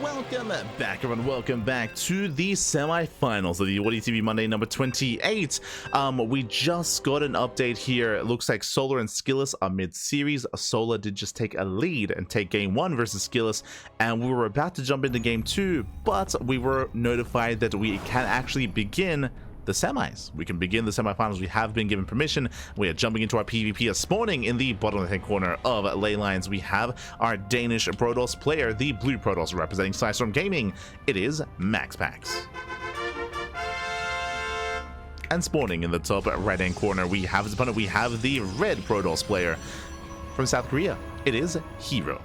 Welcome back, everyone. Welcome back to the semi-finals of the WardiTV Monday number 28. We just got an update here. It looks like Solar and Skillus are mid-series. Solar did just take a lead and take game 1 versus Skillus, and we were about to jump into game 2, but we were notified that we can actually begin the semis. We can begin the semifinals. We have been given permission. We are jumping into our PvP. Spawning in the bottom left-hand corner of ley lines, we have our Danish Protoss player, the blue Protoss, representing Storm Gaming. It is MaxPax. And spawning in the top right-hand corner, we have his opponent. We have the red Protoss player from South Korea. It is herO.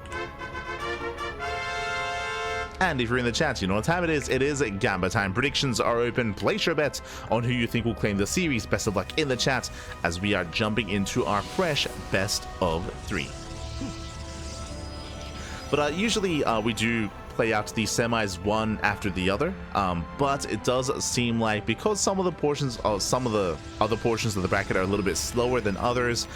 And if you're in the chat, you know what time it is. It is Gamba time. Predictions are open. Place your bets on who you think will claim the series. Best of luck in the chat as we are jumping into our fresh best of 3. But usually we do play out the semis one after the other, but it does seem like because some of the other portions of the bracket are a little bit slower than others,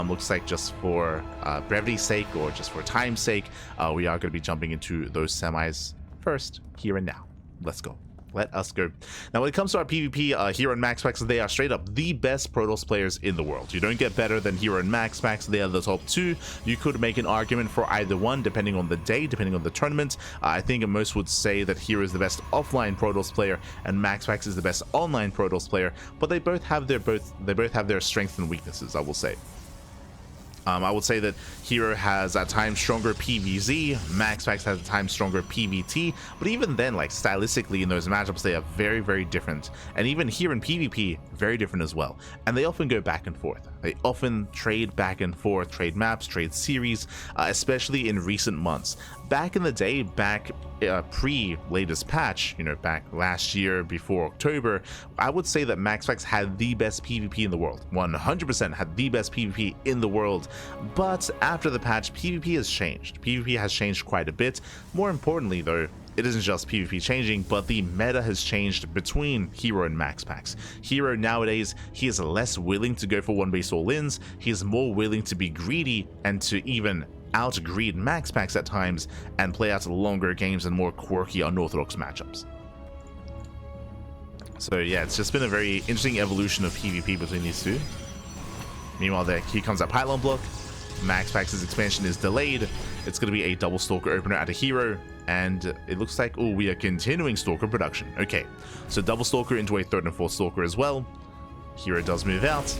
looks like just for brevity's sake or just for time's sake, we are going to be jumping into those semis first, here and now. Let's go. Let us go. Now, when it comes to our PvP, here on MaxPax, they are straight up the best Protoss players in the world. You don't get better than here on MaxPax. They are the top 2. You could make an argument for either one, depending on the day, depending on the tournament. I think most would say that here is the best offline Protoss player, and MaxPax is the best online Protoss player. But they both have their strengths and weaknesses, I will say. I would say that herO has at times stronger PvZ, MaxPax has at times stronger PvT, but even then, like stylistically in those matchups, they are very, very different. And even here in PvP, very different as well. And they often go back and forth. They often trade back and forth, trade maps, trade series, especially in recent months. Back in the day, back pre-latest patch, back last year before October, I would say that MaxPax had the best PvP in the world. 100% had the best PvP in the world. But after the patch, PvP has changed. PvP has changed quite a bit. More importantly, though, it isn't just PvP changing, but the meta has changed between herO and MaxPax. herO nowadays, he is less willing to go for one base all-ins. He is more willing to be greedy and to even out-greed MaxPax at times and play out longer games and more quirky, unorthodox matchups. So yeah, it's just been a very interesting evolution of PvP between these two. Meanwhile, here comes that pylon block. MaxPax's expansion is delayed. It's going to be a double Stalker opener out of herO, and it looks like, oh, we are continuing Stalker production. Okay, so double Stalker into a 3rd and 4th Stalker as well. herO does move out,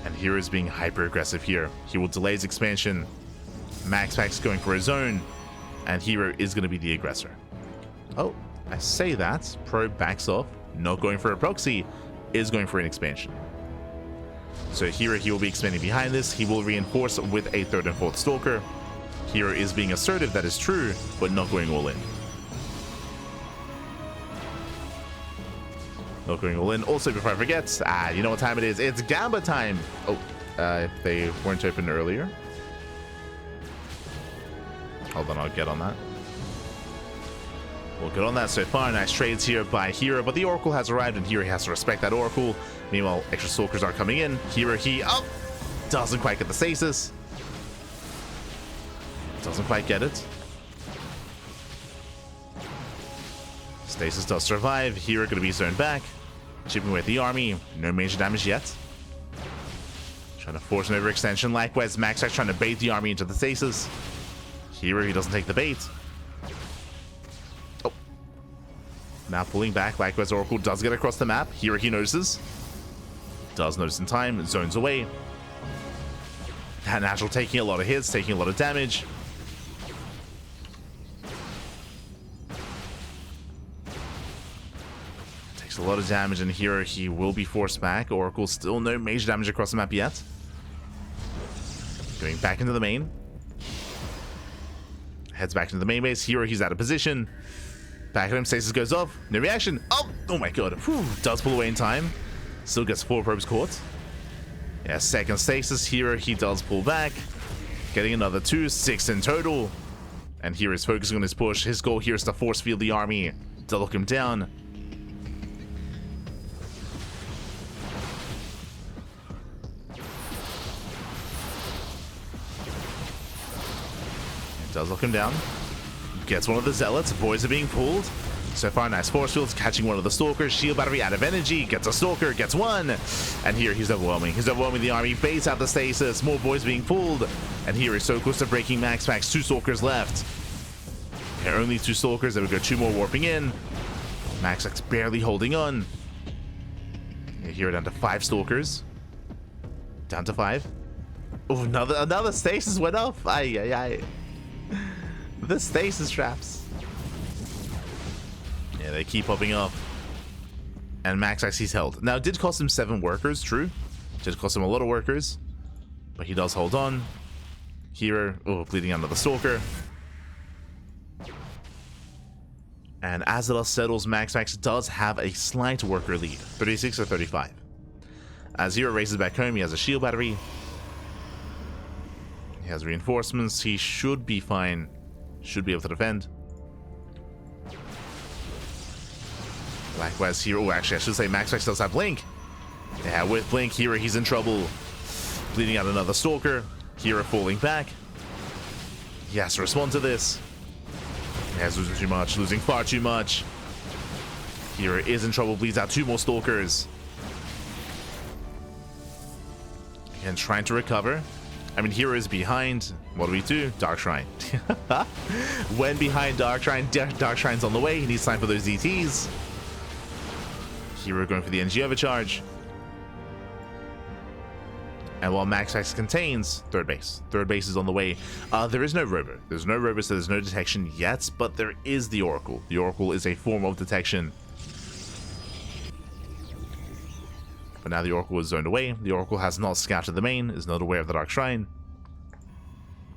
and herO is being hyper-aggressive here. He will delay his expansion. MaxPax going for his own, and herO is going to be the aggressor. Oh, I say that. Probe backs off, not going for a proxy, is going for an expansion. So herO, he will be expanding behind this. He will reinforce with a 3rd and 4th Stalker. herO is being assertive, that is true, but not going all in. Not going all in. Also, before I forget, you know what time it is. It's Gamba time. Oh, if they weren't open earlier. Hold on, I'll get on that. We'll get on that so far. Nice trades here by herO, but the Oracle has arrived, and herO has to respect that Oracle. Meanwhile, extra Stalkers are coming in. herO, doesn't quite get the stasis. Doesn't quite get it. Stasis does survive. herO going to be zoned back. Chipping away at the army. No major damage yet. Trying to force an overextension. Likewise, MaxPax trying to bait the army into the stasis. herO, he doesn't take the bait. Oh. Now pulling back. Likewise, Oracle does get across the map. herO, he notices. Does notice in time. Zones away. That natural taking a lot of hits, taking a lot of damage. Takes a lot of damage, and herO, he will be forced back. Oracle still no major damage across the map yet. Going back into the main. Heads back into the main base. herO, he's out of position. Back at him, stasis goes off. No reaction. Oh my god. Whew, does pull away in time. Still gets 4 probes caught. Yeah, second stasis. herO, he does pull back. Getting another 2, 6 in total. And herO is focusing on his push. His goal here is to force field the army to lock him down. It does lock him down. gets one of the zealots. Boys are being pulled. So far, nice force fields, catching one of the stalkers. Shield battery out of energy, gets a stalker, gets one. And here he's overwhelming. He's overwhelming the army, baits out the stasis. More boys being pulled. And here he's so close to breaking MaxPax. 2 stalkers left. There are only 2 stalkers. There we go, 2 more warping in. MaxPax barely holding on. Here down to 5 stalkers. Down to 5. Oh, another stasis went up. Ay, ay, ay. The stasis traps. Yeah, they keep popping up. And MaxPax he's held. Now, it did cost him 7 workers, true. It did cost him a lot of workers. But he does hold on. Here, oh, bleeding out another stalker. And as the dust settles, MaxPax does have a slight worker lead. 36 or 35. As herO races back home, he has a shield battery. He has reinforcements. He should be fine. Should be able to defend. Likewise, herO. Oh, actually, I should say MaxPax does have Blink. Yeah, with Blink, herO, he's in trouble. Bleeding out another stalker. herO falling back. He has to respond to this. He has losing too much, losing far too much. herO is in trouble, bleeds out 2 more stalkers. And trying to recover. I mean, herO is behind. What do? Dark Shrine. When behind Dark Shrine, Dark Shrine's on the way. He needs time for those DTs. herO going for the NG overcharge. And while MaxPax contains third base. Third base is on the way. There is no robo. There's no robo, so there's no detection yet, but there is the Oracle. The Oracle is a form of detection. But now the Oracle is zoned away. The Oracle has not scouted the main, is not aware of the Dark Shrine.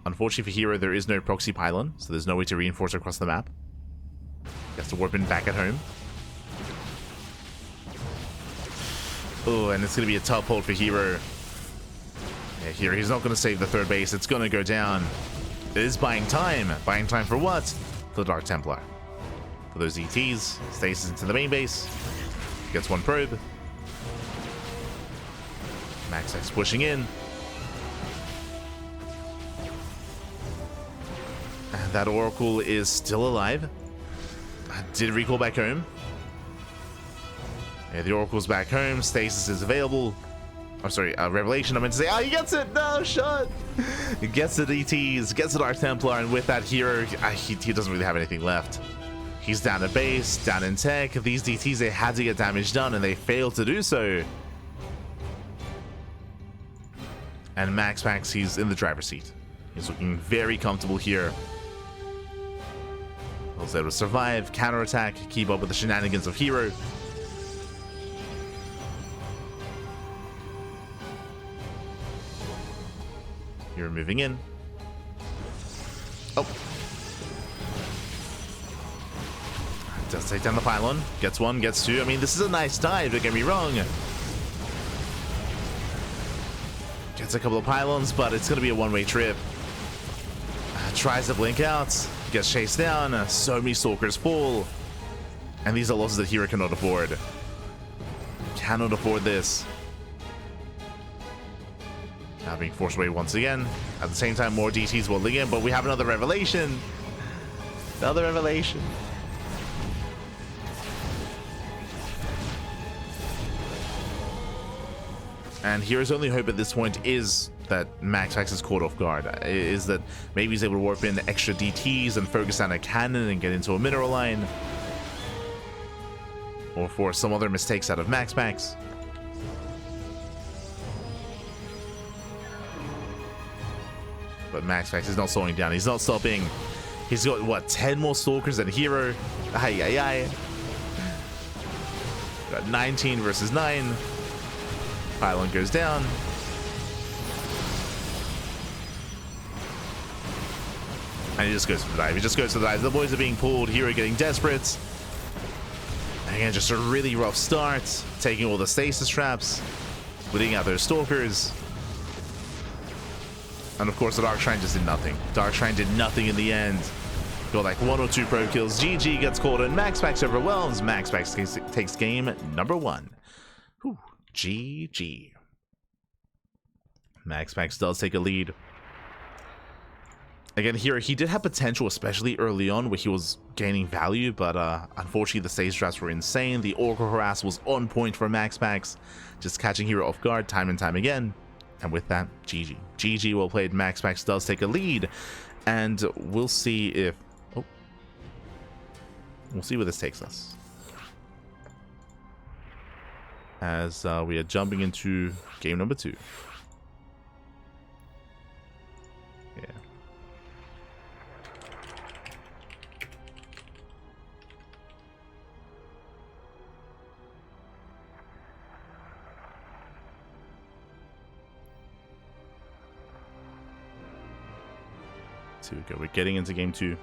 Unfortunately for herO, there is no proxy pylon, so there's no way to reinforce across the map. He has to warp in back at home. Oh, and it's going to be a tough hold for herO. Yeah, here he's not going to save the third base. It's going to go down. It is buying time. Buying time for what? For the Dark Templar. For those ETs. Stasis into the main base. Gets 1 probe. MaxPax pushing in. And that Oracle is still alive. Did recall back home. Yeah, the Oracle's back home. Stasis is available. I'm sorry, Revelation. I meant to say, oh, he gets it! No, shut! He gets the DTs, gets the Dark Templar, and with that herO, he doesn't really have anything left. He's down at base, down in tech. These DTs, they had to get damage done, and they failed to do so. And MaxPax, he's in the driver's seat. He's looking very comfortable here. He's able to survive, counterattack, keep up with the shenanigans of herO. herO moving in. Oh. Does take down the pylon. Gets 1, gets 2. I mean, this is a nice dive, don't get me wrong. Gets a couple of pylons, but it's going to be a one-way trip. Tries to blink out. Gets chased down. So many stalkers fall. And these are losses that herO cannot afford. Cannot afford this. Now being forced away once again. At the same time, more DTs rolling in, but we have another revelation. Another revelation. And hero's only hope at this point is that MaxPax is caught off guard. Is that maybe he's able to warp in extra DTs and focus on a cannon and get into a mineral line. Or for some other mistakes out of MaxPax. But MaxPax is not slowing down. He's not stopping. He's got, what, 10 more stalkers than herO? Ay, ay, ay. Got 19 versus 9. Pylon goes down. And he just goes for the dive. He just goes for the dive. The boys are being pulled. herO getting desperate. And again, just a really rough start. Taking all the stasis traps. Bleeding out those stalkers. And of course, the Dark Shrine just did nothing. Dark Shrine did nothing in the end. Got like 1 or 2 pro kills. GG gets called in. MaxPax overwhelms. MaxPax takes game number 1. Whew. GG. MaxPax does take a lead. Again, here he did have potential, especially early on where he was gaining value, but unfortunately the stage drafts were insane. The Oracle Harass was on point for MaxPax, just catching Hero off guard time and time again. And with that, GG. GG, well played. MaxPax does take a lead, and we'll see if... Oh. We'll see where this takes us. As we are jumping into game number 2. Yeah. So here we go. We're getting into game 2.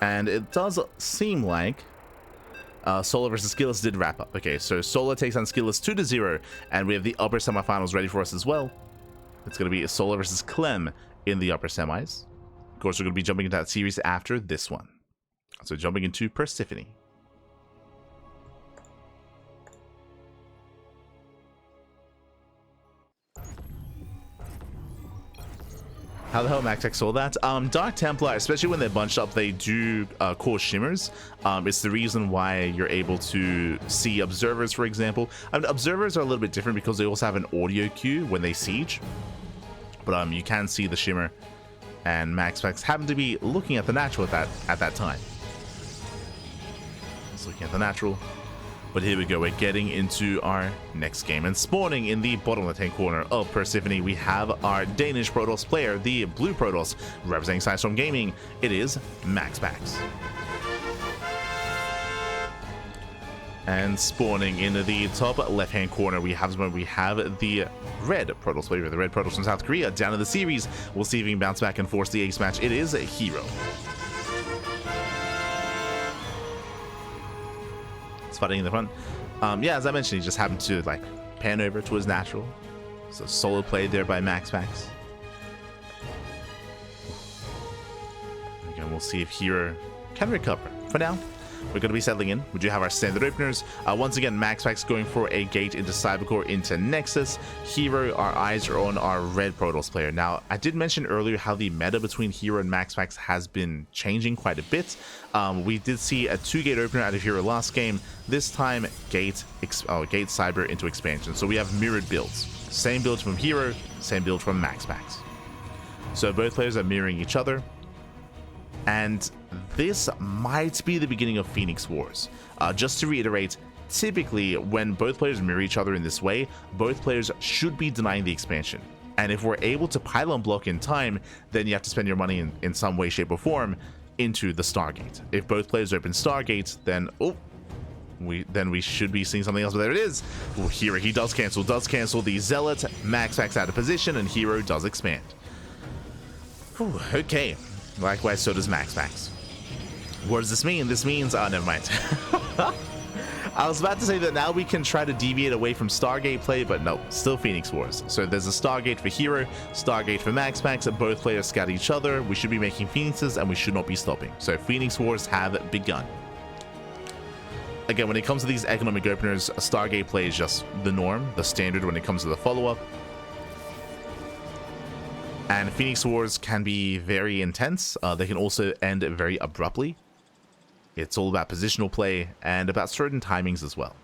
And it does seem like Solar versus Skilless did wrap up. Okay, so Solar takes on Skilless 2-0, and we have the upper semifinals ready for us as well. It's going to be Solar versus Clem in the upper semis. Of course, we're going to be jumping into that series after this one. So jumping into Persephone. How the hell MaxPax saw that? Dark Templar, especially when they're bunched up, they do cause shimmers. It's the reason why you're able to see observers, for example. Observers are a little bit different because they also have an audio cue when they siege. But you can see the shimmer, and MaxPax happened to be looking at the natural at that time. Just looking at the natural. But here we go, we're getting into our next game. And spawning in the bottom left-hand corner of Persephone, we have our Danish Protoss player, the Blue Protoss, representing Sidestorm Gaming. It is MaxPax. And spawning in the top left-hand corner, we have the Red Protoss player, the Red Protoss from South Korea, down in the series. We'll see if he can bounce back and force the ace match. It is herO. Fighting in the front. Yeah, as I mentioned, he just happened to like pan over to his natural. So solo play there by MaxPax. Again, we'll see if herO can recover. For now, we're going to be settling in. We do have our standard openers. Once again, MaxPax going for a gate into Cybercore into Nexus. herO, our eyes are on our Red Protoss player. Now, I did mention earlier how the meta between herO and MaxPax has been changing quite a bit. We did see a 2-gate opener out of herO last game. This time, gate Cyber into expansion. So we have mirrored builds. Same build from herO, same build from MaxPax. So both players are mirroring each other. And this might be the beginning of Phoenix Wars. Just to reiterate, typically when both players mirror each other in this way, both players should be denying the expansion. And if we're able to pylon block in time, then you have to spend your money in some way, shape, or form into the Stargate. If both players open Stargate, then we should be seeing something else. But there it is. herO, he does cancel the Zealot. MaxPax out of position, and herO does expand. Whew, okay. Likewise, so does MaxPax. What does this mean? This means... Oh, never mind. I was about to say that now we can try to deviate away from Stargate play, but no, still Phoenix Wars. So there's a Stargate for herO, Stargate for MaxPax, and both players scout each other. We should be making Phoenixes, and we should not be stopping. So Phoenix Wars have begun. Again, when it comes to these economic openers, Stargate play is just the norm, the standard when it comes to the follow-up. And Phoenix Wars can be very intense. They can also end very abruptly. It's all about positional play and about certain timings as well.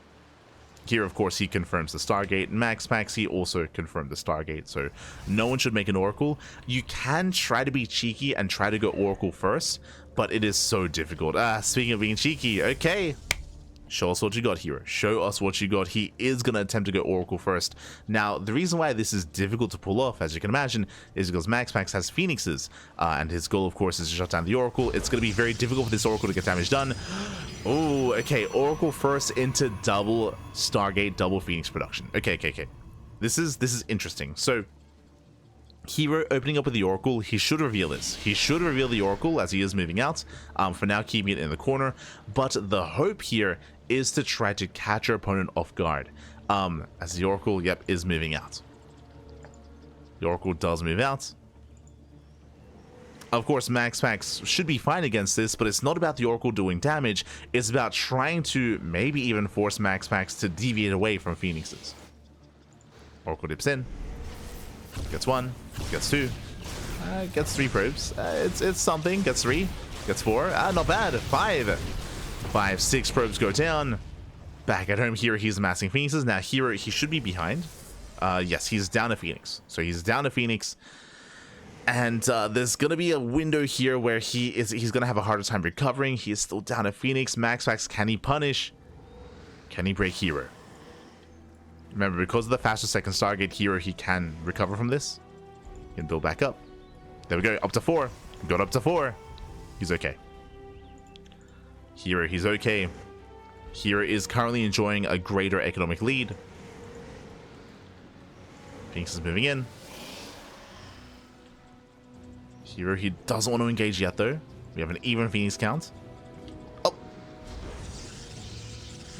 Here, of course, he confirms the Stargate. MaxPax, he also confirmed the Stargate, so no one should make an Oracle. You can try to be cheeky and try to go Oracle first, but it is so difficult. Speaking of being cheeky, okay. Show us what you got, herO. Show us what you got. He is going to attempt to go Oracle first. Now, the reason why this is difficult to pull off, as you can imagine, is because MaxPax has Phoenixes, and his goal, of course, is to shut down the Oracle. It's going to be very difficult for this Oracle to get damage done. Oh, okay. Oracle first into double Stargate, double Phoenix production. Okay. This is interesting. So, herO opening up with the Oracle, he should reveal this. He should reveal the Oracle as he is moving out. For now, keeping it in the corner. But the hope here is to try to catch your opponent off guard. As the Oracle, yep, is moving out. The Oracle does move out. Of course, MaxPax should be fine against this, but it's not about the Oracle doing damage. It's about trying to maybe even force MaxPax to deviate away from Phoenixes. Oracle dips in. Gets one, gets two, Gets 3 probes. It's something. Gets 3. Gets 4. Not bad. 5. 6 probes go down. Back at home here, he's amassing Phoenixes. Now here, he should be behind. Yes, he's down a Phoenix. So he's down a Phoenix. And there's going to be a window here where he's going to have a harder time recovering. He is still down a Phoenix. MaxPax, can he punish? Can he break herO? Remember, because of the faster second Stargate herO, he can recover from this. He can build back up. There we go. Up to 4. Got up to 4. He's okay. herO, he's okay. herO is currently enjoying a greater economic lead. Phoenix is moving in. herO, he doesn't want to engage yet, though. We have an even Phoenix count. Oh!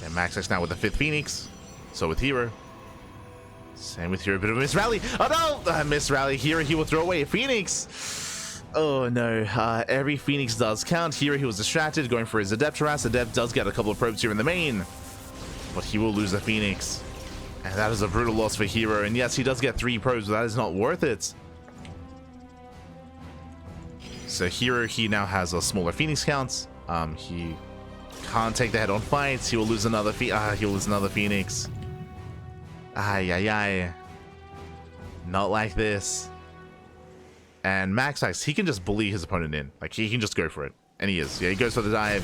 And MaxPax now with the 5th Phoenix. So with herO. Same with herO. Bit of a miss rally. Oh no! Miss rally. herO, he will throw away a Phoenix. Oh no. Every Phoenix does count. herO, he was distracted, going for his Adept harass. Adept does get a couple of probes here in the main. But he will lose a Phoenix. And that is a brutal loss for herO. And yes, he does get 3 probes, but that is not worth it. So herO, he now has a smaller Phoenix count. He can't take the head-on fights. He will lose another Phoenix. Ay. Not like this. And MaxPax, he can just bully his opponent in. Like, he can just go for it. And he is. Yeah, he goes for the dive.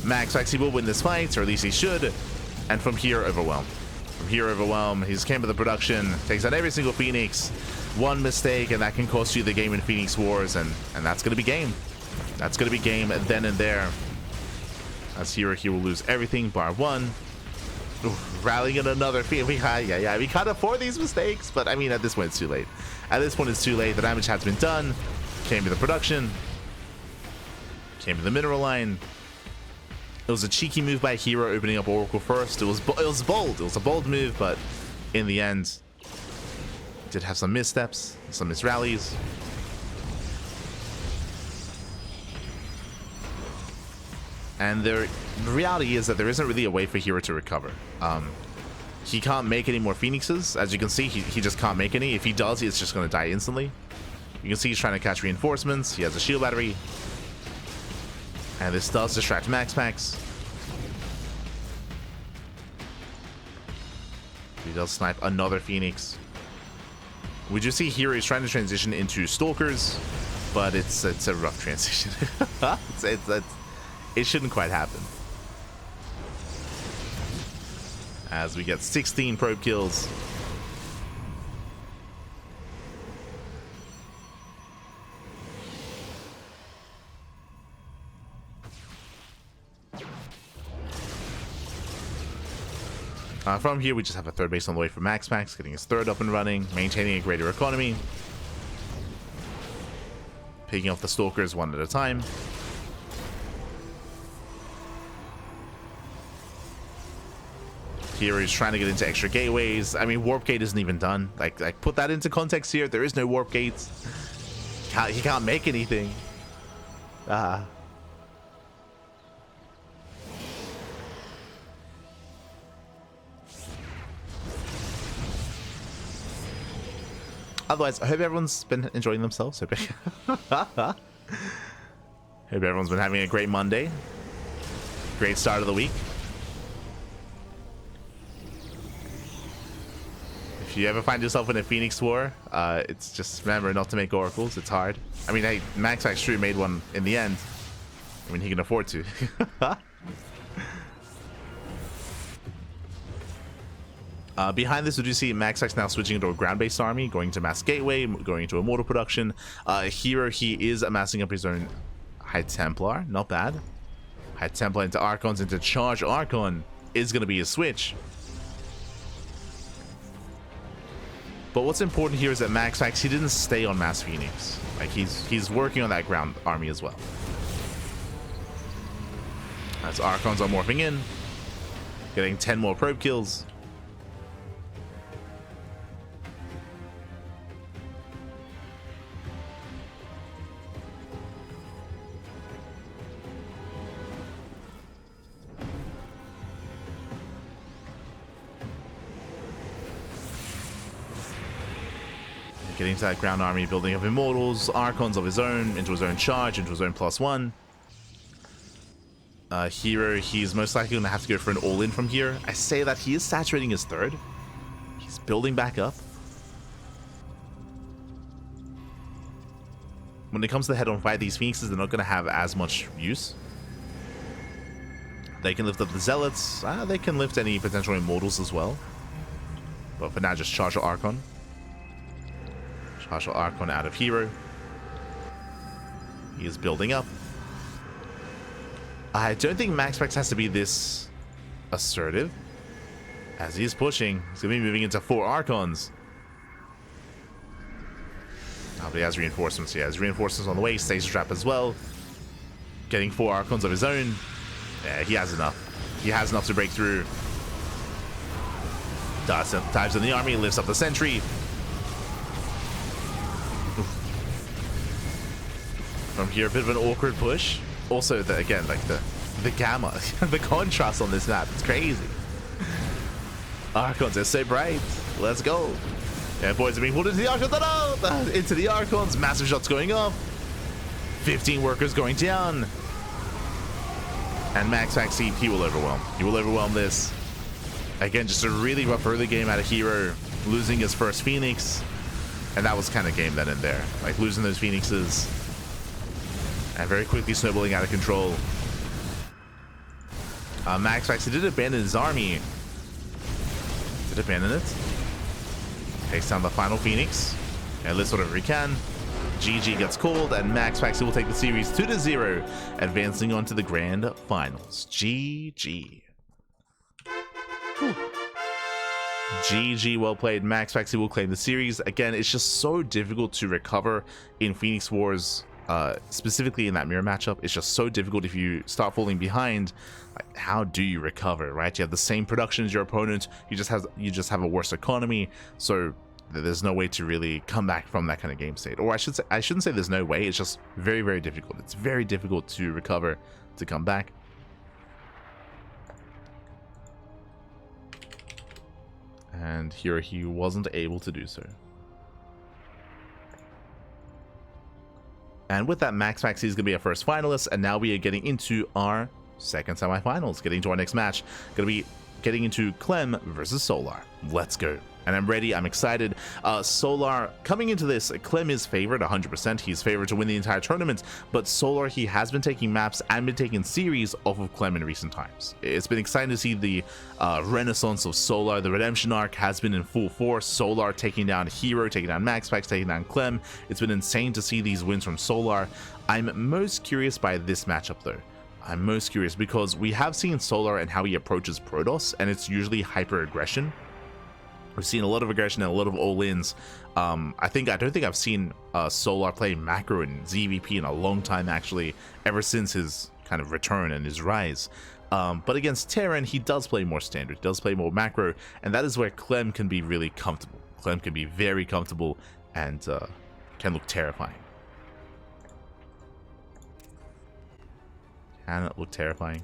MaxPax, he will win this fight, or at least he should. And from here, overwhelm. He's came with the production. Takes out every single Phoenix. One mistake, and that can cost you the game in Phoenix Wars. And that's going to be game. That's going to be game then and there. As herO, he will lose everything bar 1. Ooh, rallying in another Phoenix. We can't afford these mistakes. But, I mean, at this point, it's too late. The damage has been done. Came to the production. Came to the mineral line. It was a cheeky move by herO, opening up Oracle first. It was bold. It was a bold move, but in the end, did have some missteps, some misrallies. And the reality is that there isn't really a way for herO to recover. He can't make any more Phoenixes. As you can see, he just can't make any. If he does, he's just going to die instantly. You can see he's trying to catch reinforcements. He has a shield battery. And this does distract MaxPax. He does snipe another Phoenix. We do see here he's trying to transition into Stalkers, but it's a rough transition. It shouldn't quite happen. As we get 16 probe kills. From here, we just have a third base on the way for MaxPax, getting his third up and running, maintaining a greater economy. Picking off the Stalkers one at a time. Here he's trying to get into extra gateways. I mean, Warp Gate isn't even done. Like put that into context here. There is no Warp Gates. He can't make anything. Otherwise, I hope everyone's been enjoying themselves. Hope everyone's been having a great Monday. Great start of the week. If you ever find yourself in a Phoenix War, it's just remember not to make oracles. It's hard. I mean, hey, MaxPax True made one in the end. I mean, he can afford to. Behind this, we do see MaxPax now switching into a ground-based army, going to Mass Gateway, going into Immortal Production. Here, he is amassing up his own High Templar. Not bad. High Templar into Archons, into Charge Archon is going to be his switch. But what's important here is that MaxPax, he didn't stay on Mass Phoenix. Like, he's working on that ground army as well. As Archons are morphing in, getting 10 more probe kills. Getting to that ground army, building up Immortals, Archons of his own, into his own charge, into his own +1. herO, he's most likely going to have to go for an all-in from here. I say that he is saturating his third. He's building back up. When it comes to the head-on fight, these Phoenixes, they're not going to have as much use. They can lift up the Zealots. They can lift any potential Immortals as well. But for now, just charge your Archon. Charge your Archon out of herO. He is building up. I don't think MaxPax has to be this assertive. As he is pushing, he's going to be moving into 4 Archons. Oh, but he has reinforcements. He has reinforcements on the way. Stasis Trap as well. Getting 4 Archons of his own. Yeah, he has enough. He has enough to break through. Dives in the army, lifts up the sentry. From here, a bit of an awkward push. Also, again, like the gamma, the contrast on this map, it's crazy. Archons are so bright. Let's go. Yeah, boys are being pulled into the Archons. Into the Archons. Massive shots going off. 15 workers going down. And MaxPax, he will overwhelm. He will overwhelm this. Again, just a really rough early game out of herO. Losing his first Phoenix. And that was kind of game then and there. Like, losing those Phoenixes. And very quickly snowballing out of control. MaxPax, he did abandon his army. Did abandon it. Takes down the final Phoenix. And let's whatever he can. GG gets called, and MaxPax will take the series 2-0, advancing on to the grand finals. GG. Whew. GG, well played. MaxPax will claim the series. Again, it's just so difficult to recover in Phoenix Wars. Specifically in that mirror matchup, it's just so difficult if you start falling behind. Like, how do you recover, right? You have the same production as your opponent, you just have a worse economy, so there's no way to really come back from that kind of game state. Or I shouldn't say there's no way, it's just very, very difficult. It's very difficult to recover, to come back. And here he wasn't able to do so. And with that, MaxPax is going to be our first finalist, and now we are getting into our second semifinals, getting to our next match. Going to be getting into Clem versus Solar. Let's go. And I'm ready. I'm excited. Solar, coming into this, Clem is favored 100%. He's favored to win the entire tournament, but Solar, he has been taking maps and been taking series off of Clem in recent times. It's been exciting to see the renaissance of Solar. The redemption arc has been in full force. Solar taking down herO, taking down MaxPax, taking down Clem. It's been insane to see these wins from Solar. I'm most curious by this matchup though. I'm most curious because we have seen Solar and how he approaches Protoss, and it's usually hyper aggression. We've seen a lot of aggression and a lot of all-ins. I don't think I've seen Solar play macro and ZVP in a long time, actually, ever since his kind of return and his rise. But against Terran, he does play more standard, he does play more macro, and that is where Clem can be really comfortable. Clem can be very comfortable and can look terrifying. Can it look terrifying?